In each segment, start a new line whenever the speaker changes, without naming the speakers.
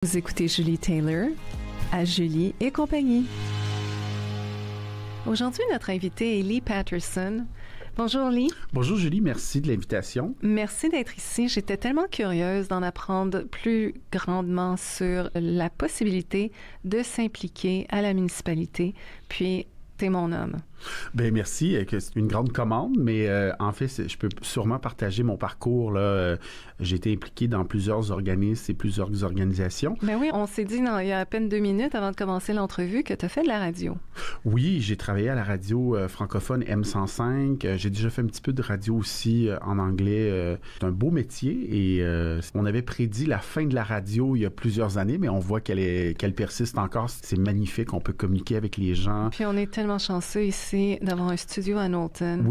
Vous écoutez Julie Taylor à Julie et compagnie. Aujourd'hui, notre invitée est Lee Patterson. Bonjour Lee.
Bonjour Julie, merci de l'invitation.
Merci d'être ici. J'étais tellement curieuse d'en apprendre plus grandement sur la possibilité de s'impliquer à la municipalité, puis t'es mon homme.
Ben merci, c'est une grande commande, mais en fait, je peux sûrement partager mon parcours. Là. J'ai été impliqué dans plusieurs organismes et plusieurs organisations.
Ben oui, on s'est dit il y a à peine 2 minutes avant de commencer l'entrevue que tu as fait de la radio.
Oui, j'ai travaillé à la radio francophone M105. J'ai déjà fait un petit peu de radio aussi en anglais. C'est un beau métier et on avait prédit la fin de la radio il y a plusieurs années, mais on voit qu'elle persiste encore. C'est magnifique, on peut communiquer avec les gens.
Puis on est tellement chanceux ici d'avoir un studio à Knowlton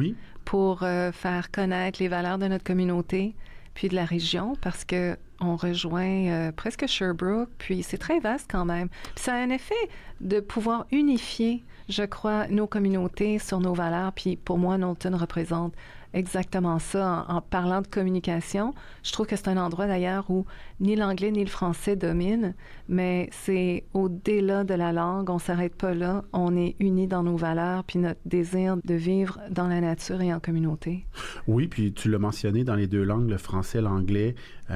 pour faire connaître les valeurs de notre communauté puis de la région parce que on rejoint presque Sherbrooke, puis c'est très vaste quand même. Puis ça a un effet de pouvoir unifier, je crois, nos communautés sur nos valeurs. Puis pour moi, Knowlton représente exactement ça. En parlant de communication, je trouve que c'est un endroit d'ailleurs où ni l'anglais ni le français dominent, mais c'est au-delà de la langue, on s'arrête pas là, on est unis dans nos valeurs, puis notre désir de vivre dans la nature et en communauté.
Oui, puis tu l'as mentionné dans les deux langues, le français et l'anglais.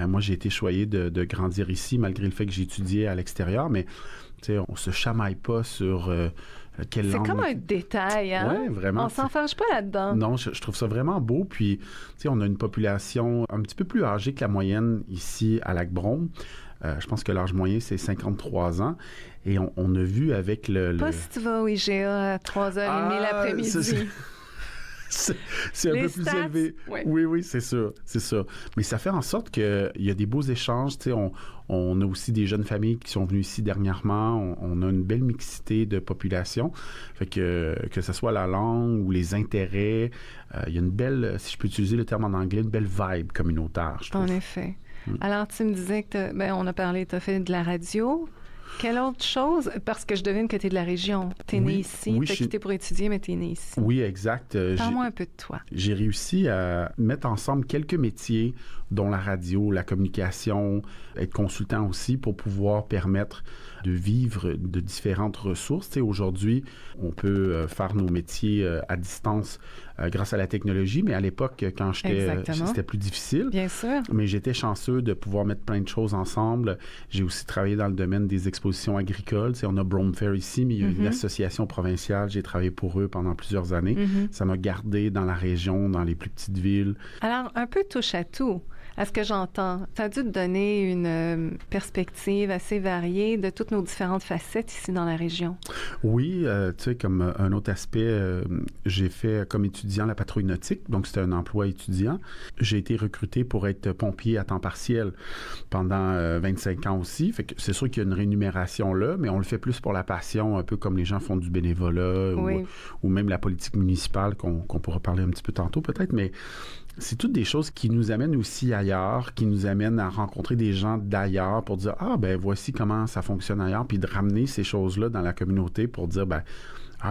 Moi, j'ai été choyé de grandir ici, malgré le fait que j'ai étudié à l'extérieur, mais on se chamaille pas sur quelle langue.
C'est comme un détail, hein?
Ouais, vraiment.
On s'en fâche pas là-dedans.
Non, je trouve ça vraiment beau. Puis, on a une population un petit peu plus âgée que la moyenne ici à Lac-Brome. Je pense que l'âge moyen, c'est 53 ans. Et on a vu avec
Pas si tu vas au IGA à 3h30 l'après-midi.
C'est un peu plus élevé. Oui, c'est ça. Mais ça fait en sorte qu'il y a des beaux échanges. On a aussi des jeunes familles qui sont venues ici dernièrement. On a une belle mixité de population. Fait que ce soit la langue ou les intérêts, il y a une belle, si je peux utiliser le terme en anglais, une belle vibe communautaire, je trouve.
En effet. Alors, tu me disais que on a parlé, tu as fait de la radio. Quelle autre chose? Parce que je devine que tu es de la région. Tu es né ici, tu as quitté pour étudier, mais tu es né ici.
Oui, exact.
Parle-moi un peu de toi.
J'ai réussi à mettre ensemble quelques métiers, dont la radio, la communication, être consultant aussi pour pouvoir permettre de vivre de différentes ressources. Tu sais, aujourd'hui, on peut faire nos métiers à distance grâce à la technologie, mais à l'époque, quand c'était plus difficile.
Bien sûr.
Mais j'étais chanceux de pouvoir mettre plein de choses ensemble. J'ai aussi travaillé dans le domaine des expositions agricoles. Tu sais, on a Brome Fair ici, mais il y a une association provinciale. J'ai travaillé pour eux pendant plusieurs années. Ça m'a gardé dans la région, dans les plus petites villes.
Alors, un peu touche à tout. À ce que j'entends, ça a dû te donner une perspective assez variée de toutes nos différentes facettes ici dans la région.
Oui, tu sais, comme un autre aspect, j'ai fait comme étudiant la patrouille nautique, donc c'était un emploi étudiant. J'ai été recruté pour être pompier à temps partiel pendant 25 ans aussi. Fait que c'est sûr qu'il y a une rémunération là, mais on le fait plus pour la passion, un peu comme les gens font du bénévolat ou même la politique municipale qu'on pourra parler un petit peu tantôt peut-être, mais c'est toutes des choses qui nous amènent aussi ailleurs, qui nous amènent à rencontrer des gens d'ailleurs pour dire voici comment ça fonctionne ailleurs, puis de ramener ces choses-là dans la communauté pour dire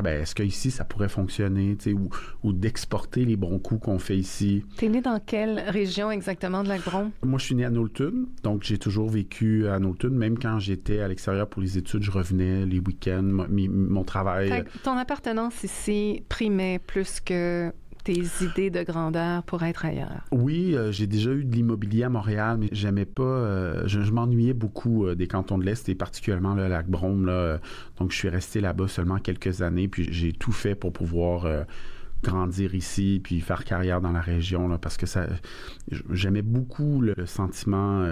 est-ce que ici ça pourrait fonctionner, tu sais, ou d'exporter les bons coups qu'on fait ici.
T'es né dans quelle région exactement de Lac-Brome?
Moi, je suis né à Knowlton, donc j'ai toujours vécu à Knowlton. Même quand j'étais à l'extérieur pour les études, je revenais les week-ends, mon travail.
Fait que ton appartenance ici primait plus que tes idées de grandeur pour être ailleurs.
Oui, j'ai déjà eu de l'immobilier à Montréal, mais j'aimais pas, je m'ennuyais beaucoup des cantons de l'Est et particulièrement le Lac-Brome. Donc, je suis resté là-bas seulement quelques années, puis j'ai tout fait pour pouvoir grandir ici, puis faire carrière dans la région, là, parce que j'aimais beaucoup le sentiment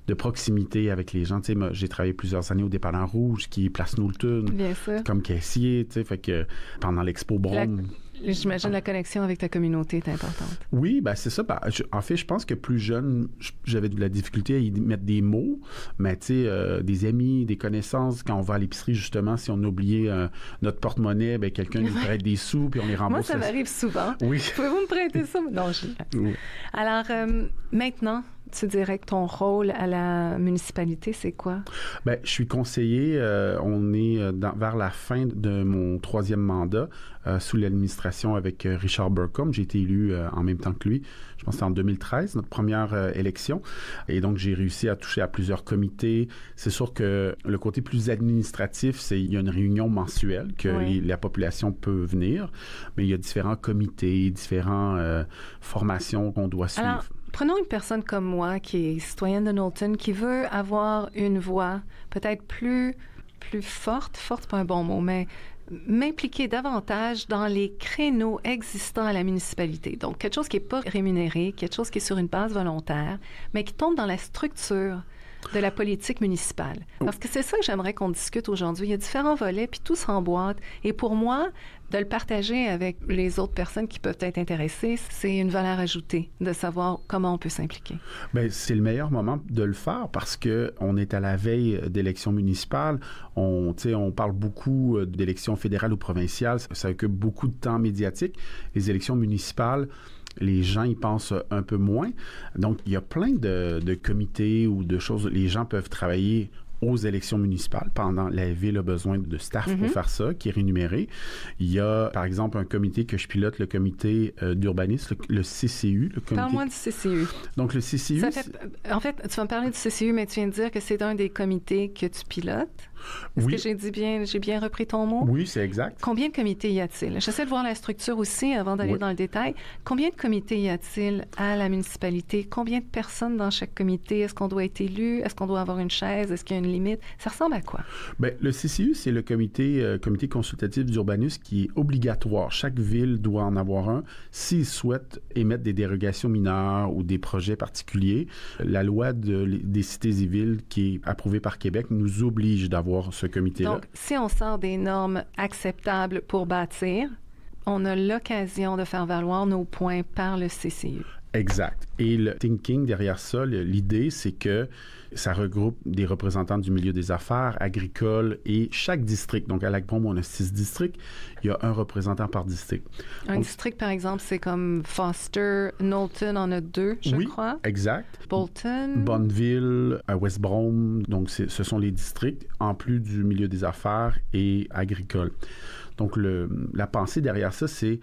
de proximité avec les gens. Tu sais, j'ai travaillé plusieurs années au Dépanneur Rouge, qui est Place Knowlton,
bien sûr,
comme caissier, tu sais, fait que pendant l'Expo Brome...
J'imagine la connexion avec ta communauté est importante.
Oui, c'est ça. En fait, je pense que plus jeune, j'avais de la difficulté à y mettre des mots, mais tu sais, des amis, des connaissances, quand on va à l'épicerie, justement, si on a oublié notre porte-monnaie, quelqu'un nous prête des sous, puis on les rembourse.
Moi, ça m'arrive souvent.
Oui.
Pouvez-vous me prêter ça? Non, oui. Alors, maintenant, tu dirais que ton rôle à la municipalité, c'est quoi?
Bien, je suis conseiller. On est vers la fin de mon 3e mandat sous l'administration avec Richard Burcombe. J'ai été élu en même temps que lui. Je pense que c'était en 2013, notre première élection. Et donc, j'ai réussi à toucher à plusieurs comités. C'est sûr que le côté plus administratif, il y a une réunion mensuelle que la population peut venir, mais il y a différents comités, différentes formations qu'on doit suivre.
Alors, prenons une personne comme moi qui est citoyenne de Knowlton, qui veut avoir une voix peut-être plus forte, c'est pas un bon mot, mais m'impliquer davantage dans les créneaux existants à la municipalité. Donc, quelque chose qui n'est pas rémunéré, quelque chose qui est sur une base volontaire, mais qui tombe dans la structure de la politique municipale. Parce que c'est ça que j'aimerais qu'on discute aujourd'hui. Il y a différents volets, puis tout s'emboîte. Et pour moi, de le partager avec les autres personnes qui peuvent être intéressées, c'est une valeur ajoutée de savoir comment on peut s'impliquer.
Bien, c'est le meilleur moment de le faire parce qu'on est à la veille d'élections municipales. On parle beaucoup d'élections fédérales ou provinciales. Ça occupe beaucoup de temps médiatique. Les élections municipales, les gens y pensent un peu moins. Donc, il y a plein de comités ou de choses. Les gens peuvent travailler aux élections municipales. Pendant la ville a besoin de staff pour faire ça, qui est rémunéré. Il y a, par exemple, un comité que je pilote, le comité d'urbanisme, le CCU.
Parle-moi du CCU.
Donc, le CCU...
En fait, tu vas me parler du CCU, mais tu viens de dire que c'est un des comités que tu pilotes. Est-ce que j'ai bien repris ton mot?
Oui, c'est exact.
Combien de comités y a-t-il? J'essaie de voir la structure aussi avant d'aller dans le détail. Combien de comités y a-t-il à la municipalité? Combien de personnes dans chaque comité? Est-ce qu'on doit être élu? Est-ce qu'on doit avoir une chaise? Est-ce qu'il y a une limite? Ça ressemble à quoi? Bien,
le CCU, c'est le comité consultatif d'urbanisme qui est obligatoire. Chaque ville doit en avoir un s'ils souhaitent émettre des dérogations mineures ou des projets particuliers. La loi des cités et villes qui est approuvée par Québec nous oblige d'avoir ce comité-là.
Donc, si on sort des normes acceptables pour bâtir, on a l'occasion de faire valoir nos points par le CCU.
Exact. Et le thinking derrière ça, l'idée, c'est que ça regroupe des représentants du milieu des affaires, agricoles et chaque district. Donc, à Lac-Brome, on a 6 districts. Il y a un représentant par district.
District, par exemple, c'est comme Foster. Knowlton en a 2, je crois.
Oui, exact.
Bolton.
Bonneville, West Brome. Donc, ce sont les districts, en plus du milieu des affaires et agricole. Donc, la pensée derrière ça, c'est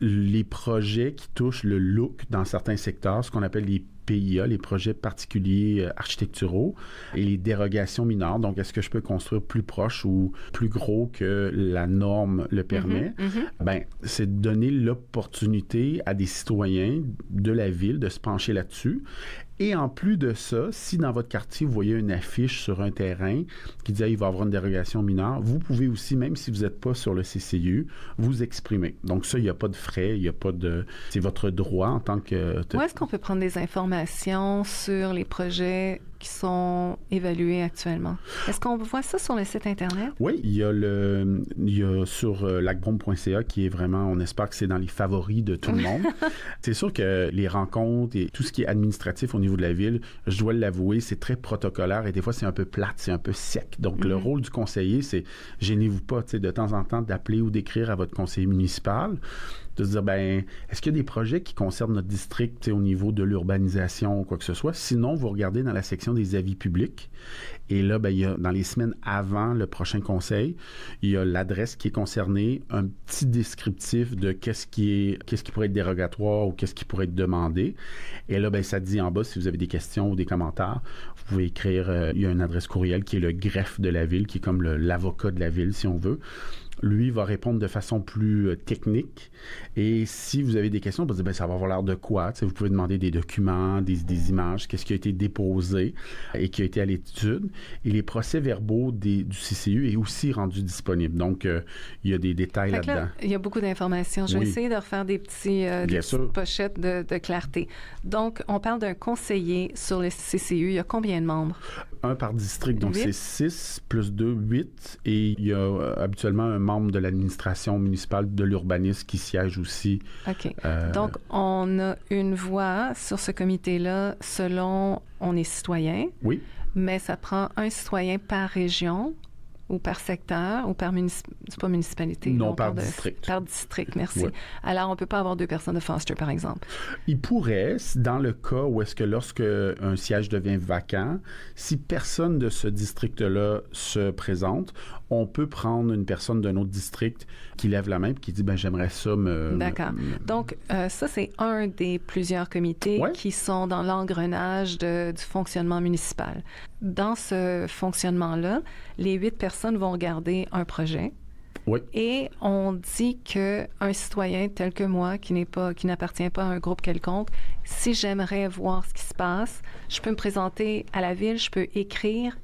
les projets qui touchent le look dans certains secteurs, ce qu'on appelle les PIA, les projets particuliers architecturaux, et les dérogations mineures. Donc, est-ce que je peux construire plus proche ou plus gros que la norme le permet? Bien, c'est de donner l'opportunité à des citoyens de la ville de se pencher là-dessus. Et en plus de ça, si dans votre quartier, vous voyez une affiche sur un terrain qui dit « il va y avoir une dérogation mineure », vous pouvez aussi, même si vous n'êtes pas sur le CCU, vous exprimer. Donc ça, il n'y a pas de frais, il n'y a pas de... C'est votre droit en tant que...
Où est-ce qu'on peut prendre des informations sur les projets qui sont évalués actuellement? Est-ce qu'on voit ça sur le site Internet?
Oui, il y a sur lacbrome.ca qui est vraiment, on espère que c'est dans les favoris de tout le monde. C'est sûr que les rencontres et tout ce qui est administratif au niveau de la ville, je dois l'avouer, c'est très protocolaire et des fois, c'est un peu plate, c'est un peu sec. Donc, le rôle du conseiller, c'est gênez-vous pas, de temps en temps, d'appeler ou d'écrire à votre conseiller municipal, de se dire, ben, est-ce qu'il y a des projets qui concernent notre district au niveau de l'urbanisation ou quoi que ce soit? Sinon, vous regardez dans la section des avis publics. Et là, ben, il y a, dans les semaines avant le prochain conseil, il y a l'adresse qui est concernée, un petit descriptif de qu'est-ce qui pourrait être dérogatoire ou qu'est-ce qui pourrait être demandé. Et là, ben, ça dit en bas, si vous avez des questions ou des commentaires, vous pouvez écrire, il y a une adresse courriel qui est le greffe de la ville, qui est comme l'avocat de la ville, si on veut. Lui va répondre de façon plus technique. Et si vous avez des questions, vous dites, ça va avoir l'air de quoi? Vous pouvez demander des documents, des images, qu'est-ce qui a été déposé et qui a été à l'étude. Et les procès-verbaux du CCU est aussi rendu disponible. Donc, il y a des détails là-dedans.
Il y a beaucoup d'informations. Je vais essayer de refaire des petites pochettes de clarté. Donc, on parle d'un conseiller sur le CCU. Il y a combien de membres?
Un par district. Donc, 8? C'est 6 plus 2, 8. Et il y a habituellement un membre de l'administration municipale de l'urbanisme qui siège aussi.
OK. Donc, on a une voix sur ce comité-là selon on est citoyen.
Oui.
Mais ça prend un citoyen par région ou par secteur ou par c'est pas municipalité?
Non, par district.
Par district, merci.
Oui.
Alors, on ne peut pas avoir 2 personnes de foster, par exemple.
Il pourrait, dans le cas où est-ce que lorsque un siège devient vacant, si personne de ce district-là se présente, on peut prendre une personne d'un autre district qui lève la main et qui dit, j'aimerais ça
D'accord. Donc, ça, c'est un des plusieurs comités qui sont dans l'engrenage du fonctionnement municipal. Dans ce fonctionnement-là, les 8 personnes vont regarder un projet.
Oui.
Et on dit qu'un citoyen tel que moi, qui n'appartient pas à un groupe quelconque, si j'aimerais voir ce qui se passe, je peux me présenter à la ville, je peux écrire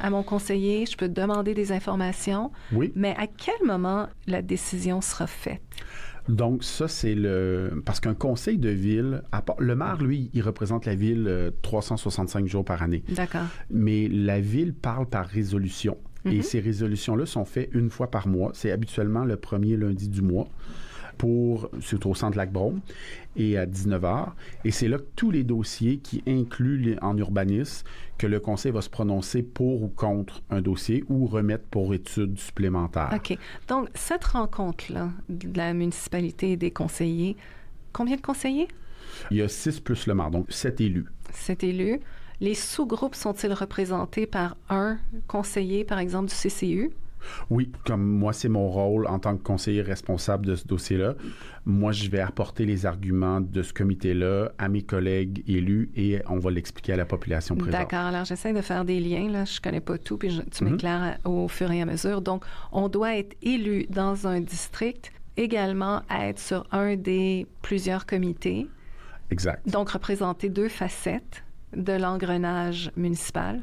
à mon conseiller, je peux demander des informations.
Oui.
Mais à quel moment la décision sera faite?
Donc, ça, c'est parce qu'un conseil de ville, le maire, lui, il représente la ville 365 jours par année.
D'accord.
Mais la ville parle par résolution. Et ces résolutions-là sont faites une fois par mois. C'est habituellement le premier lundi du mois. C'est au centre Lac-Brome et à 19h. Et c'est là que tous les dossiers qui incluent en urbanisme, que le conseil va se prononcer pour ou contre un dossier ou remettre pour étude supplémentaire.
OK. Donc, cette rencontre-là de la municipalité et des conseillers, combien de conseillers?
Il y a 6 plus le maire, donc 7 élus.
7 élus. Les sous-groupes sont-ils représentés par un conseiller, par exemple, du CCU?
Oui, comme moi, c'est mon rôle en tant que conseiller responsable de ce dossier-là. Moi, je vais apporter les arguments de ce comité-là à mes collègues élus et on va l'expliquer à la population présente.
D'accord. Alors, j'essaie de faire des liens. Là, je connais pas tout, puis tu m'éclaires au fur et à mesure. Donc, on doit être élu dans un district, également être sur un des plusieurs comités.
Exact.
Donc, représenter 2 facettes de l'engrenage municipal.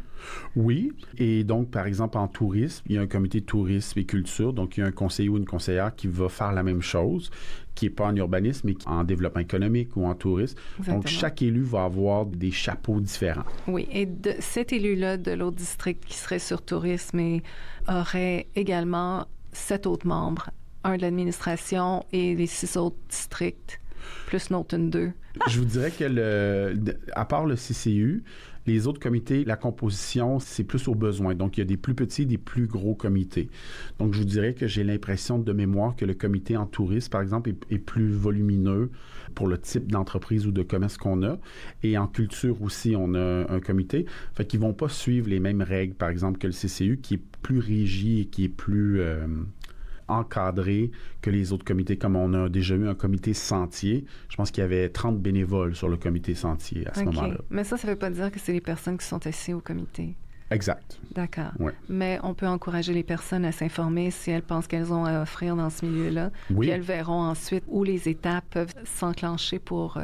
Oui, et donc, par exemple, en tourisme, il y a un comité tourisme et culture, donc il y a un conseiller ou une conseillère qui va faire la même chose, qui n'est pas en urbanisme, mais en développement économique ou en tourisme.
Exactement.
Donc, chaque élu va avoir des chapeaux différents.
Oui, et cet élu-là de l'autre district qui serait sur tourisme aurait également 7 autres membres, un de l'administration et les 6 autres districts, plus Norton 2.
Je vous dirais que, à part le CCU, les autres comités, la composition, c'est plus aux besoins. Donc, il y a des plus petits et des plus gros comités. Donc, je vous dirais que j'ai l'impression de mémoire que le comité en tourisme, par exemple, est plus volumineux pour le type d'entreprise ou de commerce qu'on a. Et en culture aussi, on a un comité. Fait qu'ils ne vont pas suivre les mêmes règles, par exemple, que le CCU, qui est plus rigide et qui est plus encadré que les autres comités, comme on a déjà eu un comité sentier. Je pense qu'il y avait 30 bénévoles sur le comité sentier à ce moment-là.
Mais ça ne veut pas dire que c'est les personnes qui sont assises au comité.
Exact.
D'accord.
Ouais.
Mais on peut encourager les personnes à s'informer si elles pensent qu'elles ont à offrir dans ce milieu-là.
Oui.
Puis elles verront ensuite où les étapes peuvent s'enclencher pour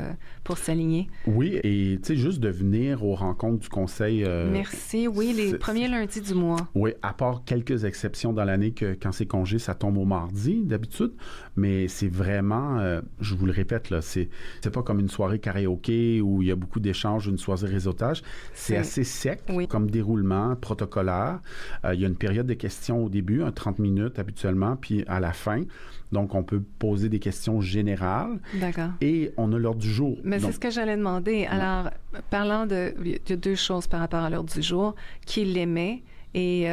s'aligner.
Oui, et tu sais, juste de venir aux rencontres du conseil...
Merci. Oui, les premiers lundis du mois.
Oui, à part quelques exceptions dans l'année que quand c'est congé, ça tombe au mardi d'habitude, mais c'est vraiment, je vous le répète, là, c'est pas comme une soirée karaoké où il y a beaucoup d'échanges, une soirée réseautage. C'est assez sec comme déroulement protocolaire. Il y a une période de questions au début, 30 minutes habituellement, puis à la fin. Donc, on peut poser des questions générales.
D'accord.
Et on a l'heure du jour.
Mais c'est ce que j'allais demander. Alors, parlant il y a 2 choses par rapport à l'heure du jour. Qui l'émet et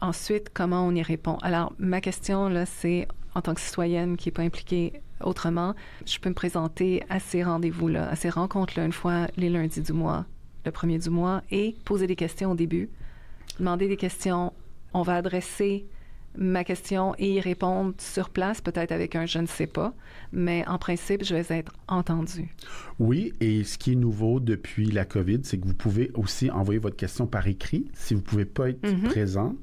ensuite, comment on y répond? Alors, ma question, là, c'est, en tant que citoyenne qui n'est pas impliquée autrement, je peux me présenter à ces rendez-vous-là, à ces rencontres-là, une fois les lundis du mois, le premier du mois, et poser des questions au début. Demander des questions. On va adresser ma question et y répondre sur place, peut-être avec un « je ne sais pas », mais en principe, je vais être entendue.
Oui, et ce qui est nouveau depuis la COVID, c'est que vous pouvez aussi envoyer votre question par écrit si vous ne pouvez pas être présent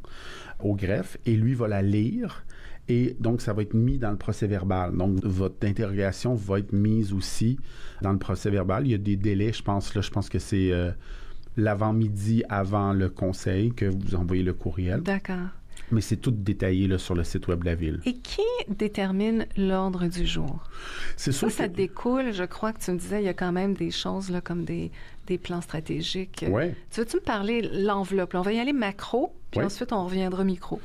au greffe, et lui va la lire. Et donc, ça va être mis dans le procès-verbal. Donc, votre interrogation va être mise aussi dans le procès-verbal. Il y a des délais, je pense que c'est l'avant-midi avant le conseil que vous envoyez le courriel.
D'accord.
Mais c'est tout détaillé là, sur le site web de la Ville.
Et qui détermine l'ordre du jour?
C'est sûr
ça découle, je crois que tu me disais, il y a quand même des choses là, comme des plans stratégiques.
Ouais.
Tu veux-tu me parler l'enveloppe? On va y aller macro, puis ensuite on reviendra micro.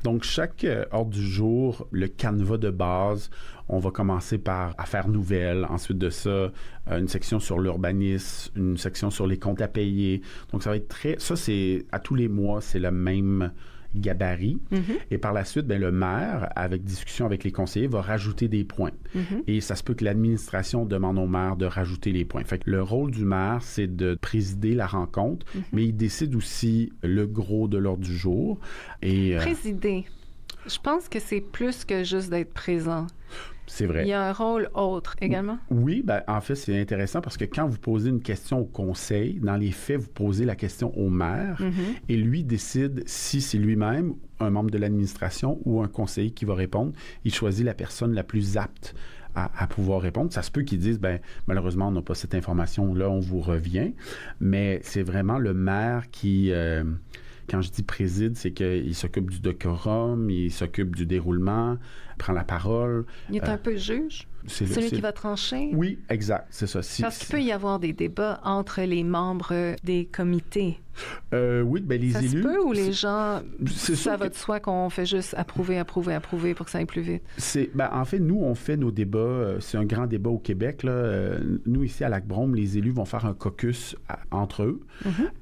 Donc, chaque ordre du jour, le canevas de base, on va commencer par affaires nouvelles. Ensuite de ça, une section sur l'urbanisme, une section sur les comptes à payer. Donc, ça va être ça, c'est à tous les mois, c'est la même gabarit. Et par la suite, le maire, avec discussion avec les conseillers, va rajouter des points. Et ça se peut que l'administration demande au maire de rajouter les points. Fait que le rôle du maire, c'est de présider la rencontre, mais il décide aussi le gros de l'ordre du jour. Et,
présider. Je pense que c'est plus que juste d'être présent.
C'est vrai.
Il y a un rôle autre également?
Oui, en fait, c'est intéressant parce que quand vous posez une question au conseil, dans les faits, vous posez la question au maire et lui décide si c'est lui-même, un membre de l'administration ou un conseiller qui va répondre. Il choisit la personne la plus apte à pouvoir répondre. Ça se peut qu'ils disent, malheureusement, on n'a pas cette information-là, on vous revient. Mais c'est vraiment le maire qui... quand je dis préside, c'est qu'il s'occupe du décorum, il s'occupe du déroulement, prend la parole.
Il est un peu juge? Celui qui va trancher?
Oui, exact, c'est ça.
Parce qu'il peut y avoir des débats entre les membres des comités.
Oui, les élus...
Ça se peut ou les gens... Ça va de soi qu'on fait juste approuver pour que ça aille plus vite?
En fait, nous, on fait nos débats. C'est un grand débat au Québec. Là. Nous, ici, à Lac-Brome, les élus vont faire un caucus entre eux.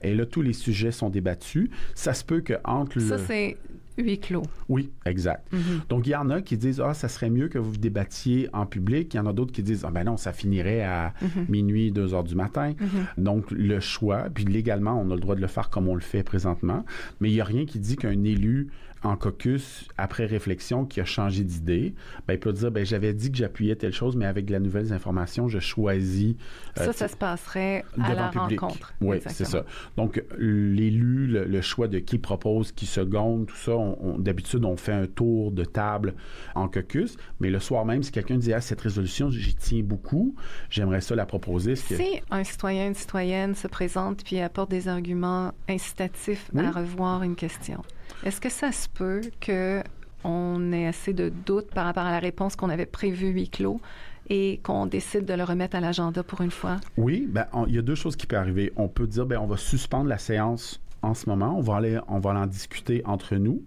Et là, tous les sujets sont débattus. Ça se peut qu'entre
Ça, c'est... huis clos.
Oui, exact. Donc, il y en a qui disent, ça serait mieux que vous débattiez en public. Il y en a d'autres qui disent, non, ça finirait à minuit, 2 heures du matin. Donc, le choix, puis légalement, on a le droit de le faire comme on le fait présentement, mais il n'y a rien qui dit qu'un élu en caucus, après réflexion, qui a changé d'idée, il peut dire, j'avais dit que j'appuyais telle chose, mais avec de la nouvelles informations, je choisis...
ça se passerait à la rencontre.
Oui, c'est ça. Donc, l'élu, le choix de qui propose, qui seconde, tout ça, d'habitude, on fait un tour de table en caucus, mais le soir même, si quelqu'un dit, cette résolution, j'y tiens beaucoup, j'aimerais ça la proposer.
Si un citoyen, une citoyenne se présente puis apporte des arguments incitatifs à revoir une question, est-ce que ça se peut qu'on ait assez de doutes par rapport à la réponse qu'on avait prévue huis clos et qu'on décide de le remettre à l'agenda pour une fois?
Oui, il y a 2 choses qui peuvent arriver. On peut dire, on va suspendre la séance en ce moment, on va en discuter entre nous.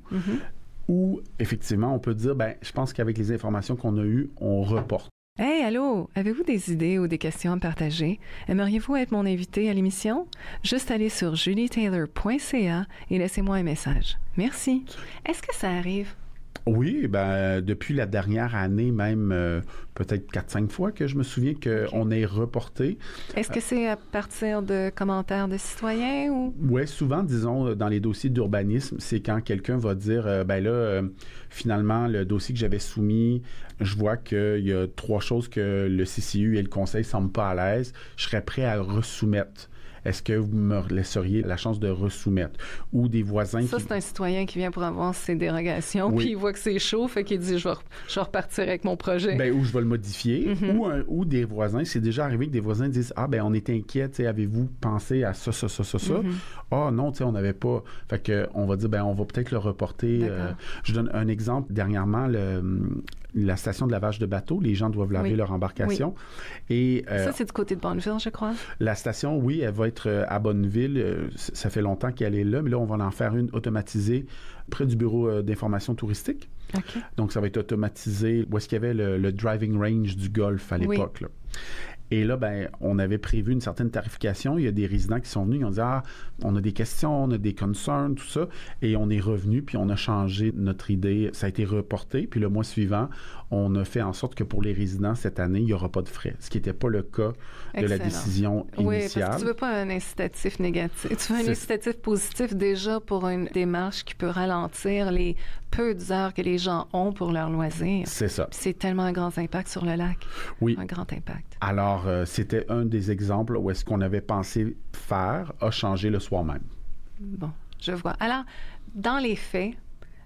Ou, effectivement, on peut dire, je pense qu'avec les informations qu'on a eues, on reporte.
Hey, allô! Avez-vous des idées ou des questions à me partager? Aimeriez-vous être mon invité à l'émission? Juste allez sur julietaylor.ca et laissez-moi un message. Merci. Est-ce que ça arrive?
Oui, depuis la dernière année, même peut-être 4-5 fois que je me souviens qu'on ait reporté.
Est-ce que c'est à partir de commentaires de citoyens ou?
Oui, souvent, disons, dans les dossiers d'urbanisme, c'est quand quelqu'un va dire, finalement, le dossier que j'avais soumis, je vois qu'il y a 3 choses que le CCU et le Conseil ne semblent pas à l'aise, je serais prêt à resoumettre. Est-ce que vous me laisseriez la chance de resoumettre? Ou des voisins
c'est un citoyen qui vient pour avoir ses dérogations, puis il voit que c'est chaud, fait qu'il dit, je vais repartir avec mon projet.
Ou je vais le modifier. Ou des voisins, c'est déjà arrivé que des voisins disent, on est inquiets, avez-vous pensé à ça? Non, on n'avait pas. Fait que on va dire, on va peut-être le reporter. Je donne un exemple. Dernièrement, la station de lavage de bateaux, les gens doivent laver leur embarcation. Et,
ça, c'est du côté de Bonneville, je crois.
La station, oui, elle va être à Bonneville. Ça fait longtemps qu'elle est là, mais là, on va en faire une automatisée près du bureau d'information touristique.
Okay.
Donc, ça va être automatisé où est-ce qu'il y avait le driving range du Golfe à l'époque. Là. Et là, on avait prévu une certaine tarification. Il y a des résidents qui sont venus, ils ont dit, on a des questions, on a des concerns, tout ça. Et on est revenu, puis on a changé notre idée. Ça a été reporté. Puis le mois suivant, on a fait en sorte que pour les résidents, cette année, il n'y aura pas de frais. Ce qui n'était pas le cas de la décision initiale.
Oui, parce que tu ne veux pas un incitatif négatif. Tu veux un incitatif positif déjà pour une démarche qui peut ralentir les peu d'heures que les gens ont pour leur loisir.
C'est ça.
Puis c'est tellement un grand impact sur le lac.
Oui.
Un grand impact.
Alors, c'était un des exemples où est-ce qu'on avait pensé faire a changé le soir même.
Bon, je vois. Alors, dans les faits,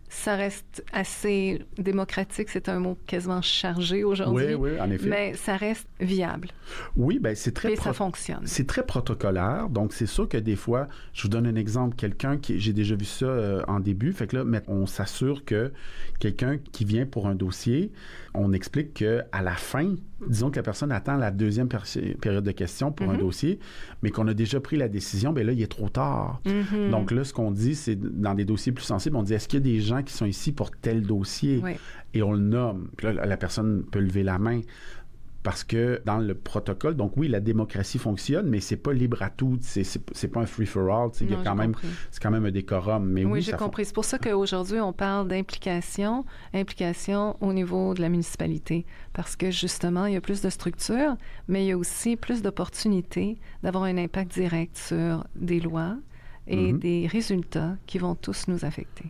ça reste assez démocratique. C'est un mot quasiment chargé aujourd'hui.
Oui, en effet.
Mais ça reste viable.
Oui, c'est très...
Et ça fonctionne.
C'est très protocolaire. Donc, c'est sûr que des fois, je vous donne un exemple. J'ai déjà vu ça en début. Fait que là, on s'assure que quelqu'un qui vient pour un dossier, on explique qu'à la fin, disons que la personne attend la deuxième période de questions pour un dossier, mais qu'on a déjà pris la décision, là, il est trop tard. Donc là, ce qu'on dit, c'est dans des dossiers plus sensibles, on dit, est-ce qu'il y a des gens qui sont ici pour tel dossier? Et on le nomme. Puis là, la personne peut lever la main. parce que dans le protocole, donc oui, la démocratie fonctionne, mais c'est pas libre à tout, c'est pas un free-for-all, il y a quand même, c'est quand même un décorum. Mais
oui, j'ai compris. C'est pour ça qu'aujourd'hui, on parle d'implication au niveau de la municipalité, parce que justement, il y a plus de structures, mais il y a aussi plus d'opportunités d'avoir un impact direct sur des lois et des résultats qui vont tous nous affecter.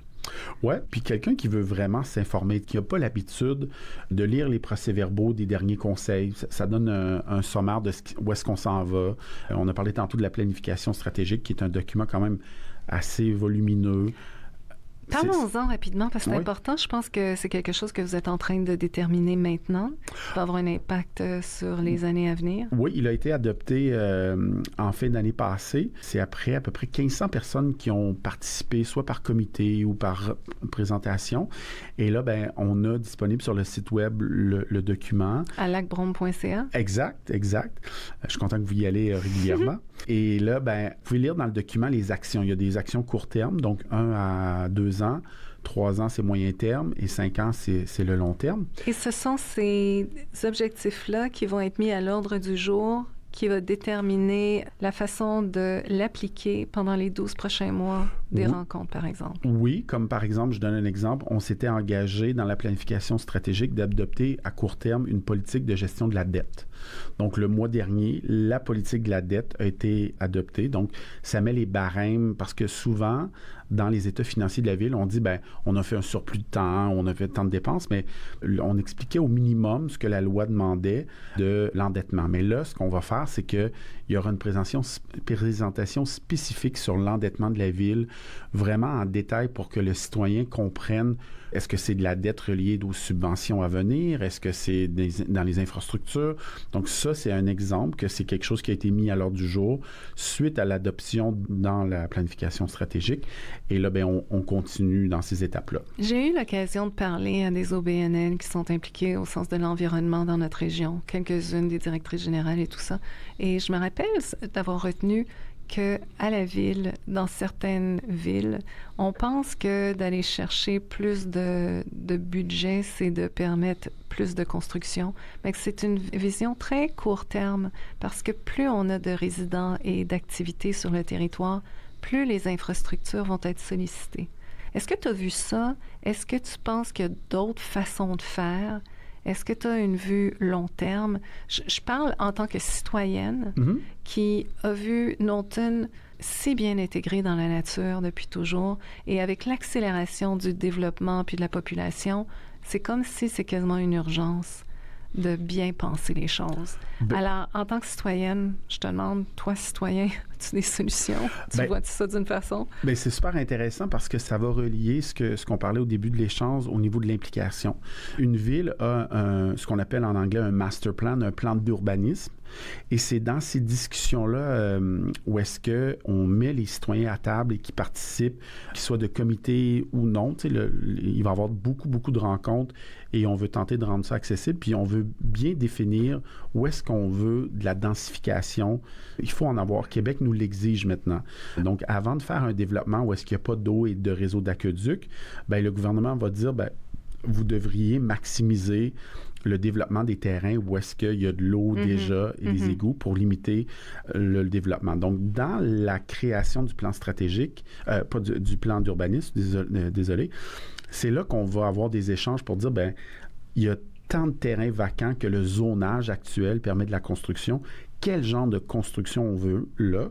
Oui, puis quelqu'un qui veut vraiment s'informer, qui n'a pas l'habitude de lire les procès-verbaux des derniers conseils, ça donne un sommaire de où est-ce qu'on s'en va. On a parlé tantôt de la planification stratégique, qui est un document quand même assez volumineux.
Parlons-en rapidement, parce que c'est important. Je pense que c'est quelque chose que vous êtes en train de déterminer maintenant, qui va avoir un impact sur les années à venir.
Oui, il a été adopté en fin d'année passée. C'est après à peu près 1500 personnes qui ont participé, soit par comité ou par présentation. Et là, on a disponible sur le site web le document.
À lacbrome.ca.
Exact. Je suis content que vous y allez régulièrement. Et là, vous pouvez lire dans le document les actions. Il y a des actions court terme, donc 1 à 2 ans. 3 ans, c'est moyen terme, et 5 ans, c'est le long terme.
Et ce sont ces objectifs-là qui vont être mis à l'ordre du jour, qui va déterminer la façon de l'appliquer pendant les 12 prochains mois des rencontres, par exemple.
Oui, comme par exemple, je donne un exemple, on s'était engagé dans la planification stratégique d'adopter à court terme une politique de gestion de la dette. Donc, le mois dernier, la politique de la dette a été adoptée. Donc, ça met les barèmes, parce que souvent, dans les états financiers de la ville, on dit, on a fait un surplus de temps, on a fait tant de dépenses, mais on expliquait au minimum ce que la loi demandait de l'endettement. Mais là, ce qu'on va faire, c'est qu'il y aura une présentation spécifique sur l'endettement de la ville, vraiment en détail pour que le citoyen comprenne est-ce que c'est de la dette reliée aux subventions à venir? Est-ce que c'est dans les infrastructures? Donc ça, c'est un exemple que c'est quelque chose qui a été mis à l'ordre du jour suite à l'adoption dans la planification stratégique. Et là, on continue dans ces étapes-là.
J'ai eu l'occasion de parler à des OBNL qui sont impliqués au sens de l'environnement dans notre région, quelques-unes des directrices générales et tout ça. Et je me rappelle d'avoir retenu qu'à la ville, dans certaines villes, on pense que d'aller chercher plus de budget, c'est de permettre plus de construction, mais que c'est une vision très court terme, parce que plus on a de résidents et d'activités sur le territoire, plus les infrastructures vont être sollicitées. Est-ce que tu as vu ça? Est-ce que tu penses qu'il y a d'autres façons de faire? Est-ce que tu as une vue long terme? Je parle en tant que citoyenne qui a vu Knowlton si bien intégré dans la nature depuis toujours, et avec l'accélération du développement puis de la population, c'est comme si c'est quasiment une urgence de bien penser les choses. Alors, en tant que citoyenne, je te demande, toi, citoyen, as-tu des solutions? Tu vois-tu ça d'une façon?
C'est super intéressant parce que ça va relier ce qu'on parlait au début de l'échange au niveau de l'implication. Une ville a ce qu'on appelle en anglais un master plan, un plan d'urbanisme. Et c'est dans ces discussions-là où est-ce qu'on met les citoyens à table et qui participent, qu'ils soient de comité ou non. Il va y avoir beaucoup de rencontres et on veut tenter de rendre ça accessible. Puis on veut bien définir où est-ce qu'on veut de la densification. Il faut en avoir. Québec nous l'exige maintenant. Donc, avant de faire un développement où est-ce qu'il n'y a pas d'eau et de réseau d'aqueduc, le gouvernement va dire, vous devriez maximiser le développement des terrains où est-ce qu'il y a de l'eau déjà et des égouts pour limiter le développement. Donc, dans la création du plan stratégique, pas du plan d'urbanisme, désolé, c'est là qu'on va avoir des échanges pour dire, il y a tant de terrains vacants que le zonage actuel permet de la construction. Quel genre de construction on veut là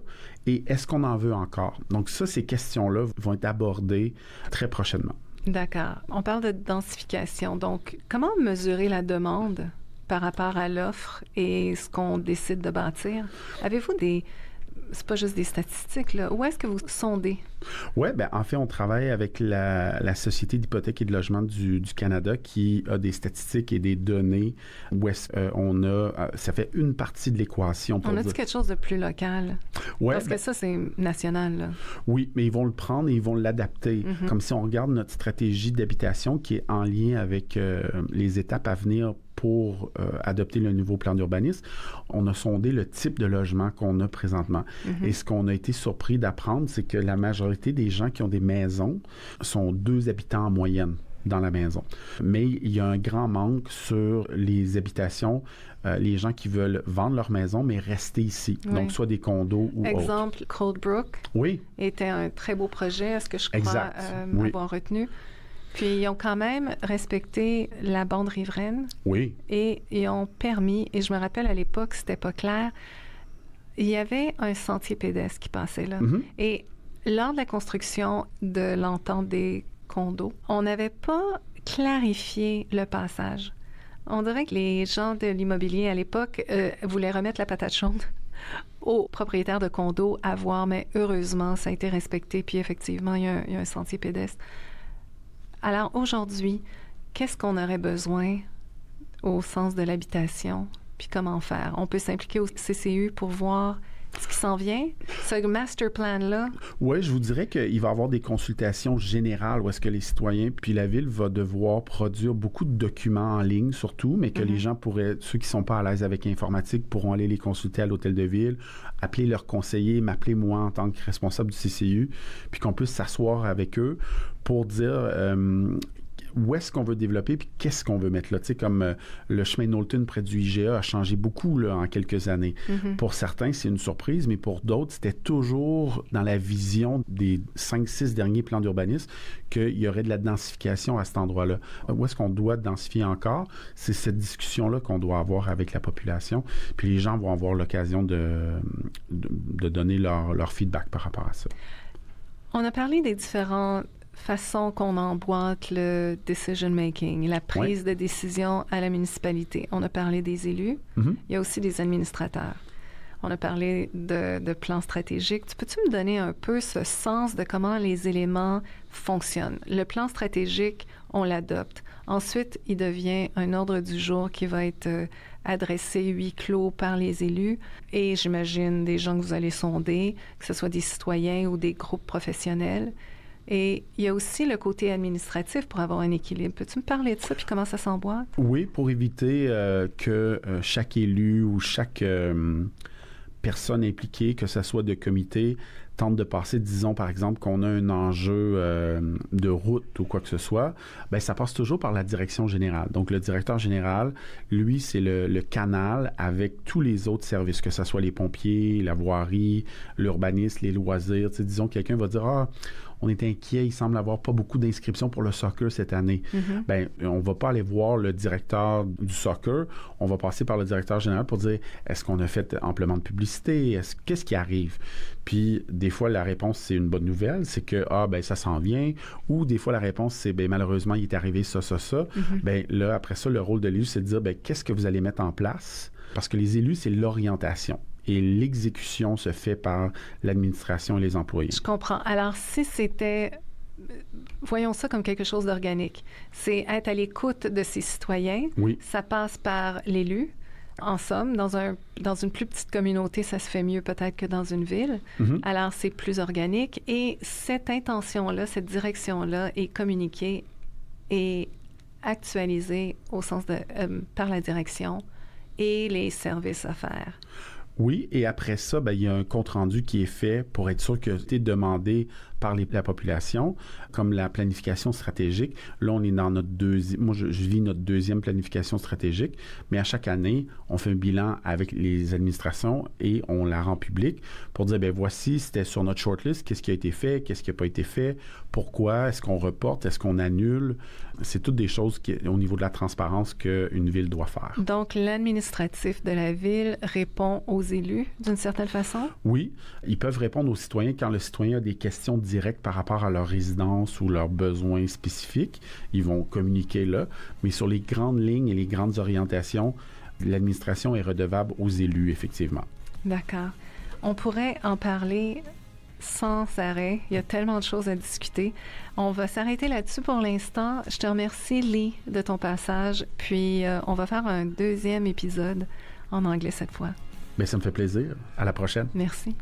et est-ce qu'on en veut encore? Donc ça, ces questions-là vont être abordées très prochainement.
D'accord. On parle de densification. Donc, comment mesurer la demande par rapport à l'offre et ce qu'on décide de bâtir? Avez-vous c'est pas juste des statistiques, là. Où est-ce que vous sondez?
Oui, en fait, on travaille avec la Société d'hypothèque et de logement du Canada qui a des statistiques et des données où est-ce on a... ça fait une partie de l'équation.
On a-tu quelque chose de plus local?
Ouais,
parce que ça, c'est national, là.
Oui, mais ils vont le prendre et ils vont l'adapter. Comme si on regarde notre stratégie d'habitation qui est en lien avec les étapes à venir pour adopter le nouveau plan d'urbanisme, on a sondé le type de logement qu'on a présentement. Et ce qu'on a été surpris d'apprendre, c'est que la majorité des gens qui ont des maisons sont 2 habitants en moyenne. dans la maison. Mais il y a un grand manque sur les habitations, les gens qui veulent vendre leur maison, mais rester ici. Oui. Donc, soit des condos ou
Exemple, Coldbrook était un très beau projet, à ce que je crois avoir retenu. Puis, ils ont quand même respecté la bande riveraine.
Oui.
Et ils ont permis, et je me rappelle à l'époque, c'était pas clair, il y avait un sentier pédestre qui passait là. Mm-hmm. Et lors de la construction de l'entente des condos, on n'avait pas clarifié le passage. On dirait que les gens de l'immobilier à l'époque voulaient remettre la patate chaude aux propriétaires de condos à voir, mais heureusement, ça a été respecté. Puis effectivement, il y a un sentier pédestre. Alors aujourd'hui, qu'est-ce qu'on aurait besoin au sens de l'habitation? Puis comment faire? On peut s'impliquer au CCU pour voir ce qui s'en vient, ce master plan-là?
Oui, je vous dirais qu'il va y avoir des consultations générales où est-ce que les citoyens, puis la Ville va devoir produire beaucoup de documents en ligne surtout, mais que les gens pourraient, ceux qui ne sont pas à l'aise avec l'informatique, pourront aller les consulter à l'hôtel de Ville, appeler leurs conseillers, m'appeler moi en tant que responsable du CCU, puis qu'on puisse s'asseoir avec eux pour dire... où est-ce qu'on veut développer puis qu'est-ce qu'on veut mettre là. Tu sais, comme le chemin Knowlton près du IGA a changé beaucoup là, en quelques années. Mm-hmm. Pour certains, c'est une surprise, mais pour d'autres, c'était toujours dans la vision des 5-6 derniers plans d'urbanisme qu'il y aurait de la densification à cet endroit-là. Où est-ce qu'on doit densifier encore? C'est cette discussion-là qu'on doit avoir avec la population. Puis les gens vont avoir l'occasion de donner leur feedback par rapport à ça.
On a parlé des différents façon qu'on emboîte le decision-making, la prise de décision à la municipalité. On a parlé des élus, il y a aussi des administrateurs. On a parlé de plans stratégiques. Peux-tu me donner un peu ce sens de comment les éléments fonctionnent? Le plan stratégique, on l'adopte. Ensuite, il devient un ordre du jour qui va être adressé huis clos par les élus et j'imagine des gens que vous allez sonder, que ce soit des citoyens ou des groupes professionnels. Et il y a aussi le côté administratif pour avoir un équilibre. Peux-tu me parler de ça puis comment ça s'emboîte?
Oui, pour éviter que chaque élu ou chaque personne impliquée, que ce soit de comité, tente de passer, disons par exemple qu'on a un enjeu de route ou quoi que ce soit, bien ça passe toujours par la direction générale. Donc le directeur général, lui, c'est le canal avec tous les autres services, que ce soit les pompiers, la voirie, l'urbanisme, les loisirs. Tu sais, disons quelqu'un va dire « Ah, on est inquiet, il semble avoir pas beaucoup d'inscriptions pour le soccer cette année. Mm-hmm. Bien, on va pas aller voir le directeur du soccer, on va passer par le directeur général pour dire est-ce qu'on a fait amplement de publicité, qu'est-ce qui arrive? Puis des fois la réponse c'est une bonne nouvelle, c'est que ça s'en vient, ou des fois la réponse c'est malheureusement il est arrivé ça. Mm-hmm. Bien là après ça le rôle de l'élu c'est de dire qu'est-ce que vous allez mettre en place? Parce que les élus c'est l'orientation. Et l'exécution se fait par l'administration et les employés.
Je comprends. Alors, si c'était... Voyons ça comme quelque chose d'organique. C'est être à l'écoute de ses citoyens.
Oui.
Ça passe par l'élu. En somme, dans une plus petite communauté, ça se fait mieux peut-être que dans une ville. Mm-hmm. Alors, c'est plus organique. Et cette intention-là, cette direction-là est communiquée et actualisée au sens de par la direction et les services à faire.
Oui, et après ça, il y a un compte-rendu qui est fait pour être sûr que c'est demandé par la population, comme la planification stratégique. Là, on est dans notre deuxième... Moi, je vis notre deuxième planification stratégique, mais à chaque année, on fait un bilan avec les administrations et on la rend publique pour dire, voici, c'était sur notre shortlist, qu'est-ce qui a été fait, qu'est-ce qui n'a pas été fait, pourquoi, est-ce qu'on reporte, est-ce qu'on annule. C'est toutes des choses au niveau de la transparence qu'une ville doit faire.
Donc, l'administratif de la ville répond aux élus d'une certaine façon?
Oui, ils peuvent répondre aux citoyens quand le citoyen a des questions directes par rapport à leur résidence ou leurs besoins spécifiques. Ils vont communiquer là, mais sur les grandes lignes et les grandes orientations, l'administration est redevable aux élus, effectivement.
D'accord. On pourrait en parler sans arrêt. Il y a tellement de choses à discuter. On va s'arrêter là-dessus pour l'instant. Je te remercie, Lee, de ton passage. Puis, on va faire un deuxième épisode en anglais cette fois.
Bien, ça me fait plaisir. À la prochaine.
Merci.